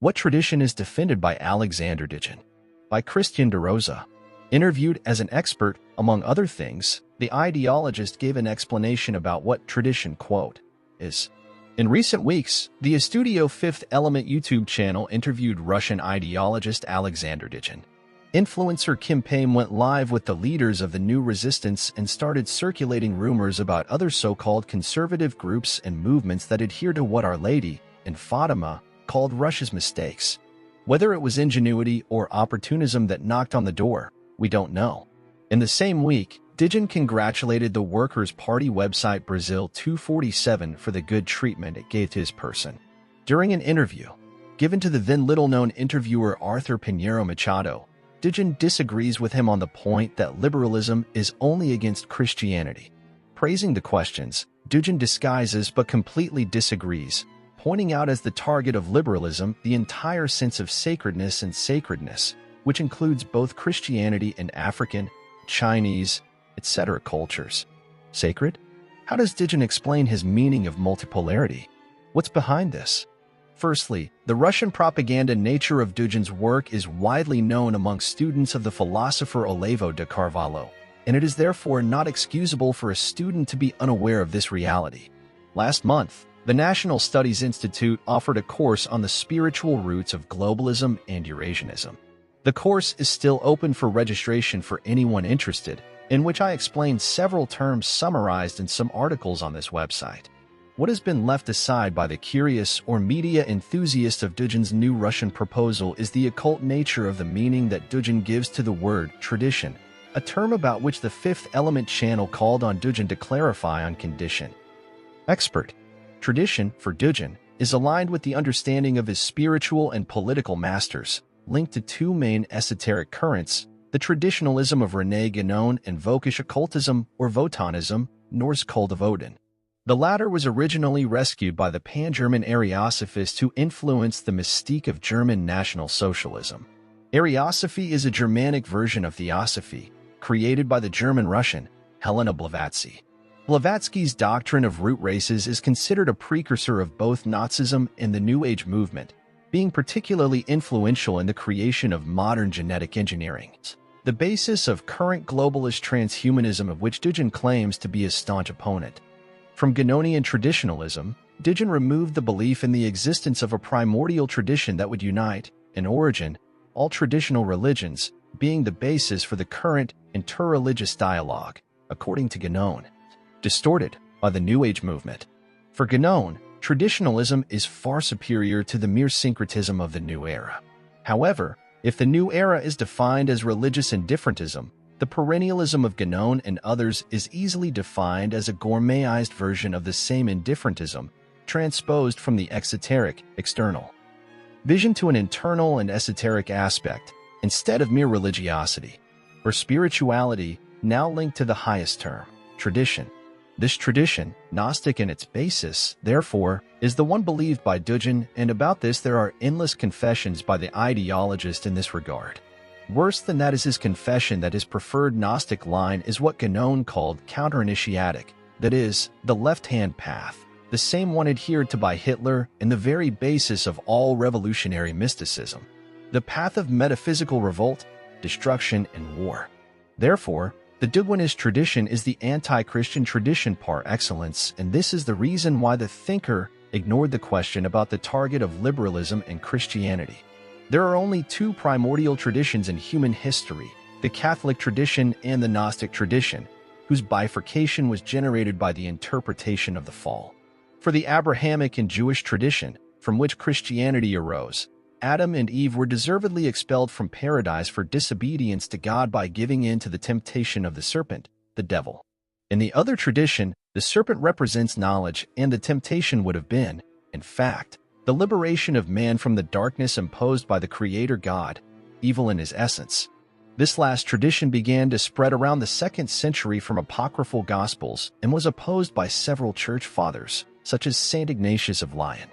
What tradition is defended by Aleksandr Dugin? By Cristian Derosa. Interviewed as an expert, among other things, the ideologist gave an explanation about what tradition, quote, is. In recent weeks, the Studio Fifth Element YouTube channel interviewed Russian ideologist Aleksandr Dugin. Influencer Kim Payne went live with the leaders of the new resistance and started circulating rumors about other so-called conservative groups and movements that adhere to what Our Lady and Fatima called Russia's mistakes. Whether it was ingenuity or opportunism that knocked on the door, we don't know. In the same week, Dugin congratulated the Workers' Party website Brazil 247 for the good treatment it gave to his person. During an interview given to the then little-known interviewer Arthur Pinheiro Machado, Dugin disagrees with him on the point that liberalism is only against Christianity. Praising the questions, Dugin disguises but completely disagrees, pointing out as the target of liberalism the entire sense of sacredness and sacredness, which includes both Christianity and African, Chinese, etc. cultures. Sacred? How does Dugin explain his meaning of multipolarity? What's behind this? Firstly, the Russian propaganda nature of Dugin's work is widely known among students of the philosopher Olavo de Carvalho, and it is therefore not excusable for a student to be unaware of this reality. Last month, the National Studies Institute offered a course on the spiritual roots of globalism and Eurasianism. The course is still open for registration for anyone interested, in which I explained several terms summarized in some articles on this website. What has been left aside by the curious or media enthusiast of Dugin's new Russian proposal is the occult nature of the meaning that Dugin gives to the word tradition, a term about which the Fifth Element channel called on Dugin to clarify on condition. Expert. Tradition, for Dugin, is aligned with the understanding of his spiritual and political masters, linked to two main esoteric currents, the traditionalism of René Guénon and Völkisch occultism or Wotanism, Norse cult of Odin. The latter was originally rescued by the pan-German Ariosophists who influenced the mystique of German National Socialism. Ariosophy is a Germanic version of Theosophy, created by the German-Russian Helena Blavatsky. Blavatsky's doctrine of root races is considered a precursor of both Nazism and the New Age movement, being particularly influential in the creation of modern genetic engineering, the basis of current globalist transhumanism of which Dugin claims to be a staunch opponent. From Guénonian traditionalism, Dugin removed the belief in the existence of a primordial tradition that would unite, in origin, all traditional religions, being the basis for the current interreligious dialogue, according to Guénon, distorted by the New Age movement. For Guénon, traditionalism is far superior to the mere syncretism of the new era. However, if the new era is defined as religious indifferentism, the perennialism of Guénon and others is easily defined as a gourmetized version of the same indifferentism, transposed from the exoteric, external vision to an internal and esoteric aspect, instead of mere religiosity, or spirituality, now linked to the highest term, tradition. This tradition, Gnostic in its basis, therefore, is the one believed by Dugin, and about this there are endless confessions by the ideologist in this regard. Worse than that is his confession that his preferred Gnostic line is what Guénon called counterinitiatic, that is, the left-hand path, the same one adhered to by Hitler and the very basis of all revolutionary mysticism, the path of metaphysical revolt, destruction, and war. Therefore, the Duginist tradition is the anti-Christian tradition par excellence, and this is the reason why the thinker ignored the question about the target of liberalism and Christianity. There are only two primordial traditions in human history, the Catholic tradition and the Gnostic tradition, whose bifurcation was generated by the interpretation of the fall. For the Abrahamic and Jewish tradition, from which Christianity arose, Adam and Eve were deservedly expelled from paradise for disobedience to God by giving in to the temptation of the serpent, the devil. In the other tradition, the serpent represents knowledge, and the temptation would have been, in fact, the liberation of man from the darkness imposed by the Creator God, evil in his essence. This last tradition began to spread around the 2nd century from apocryphal Gospels and was opposed by several church fathers, such as Saint Ignatius of Lyon.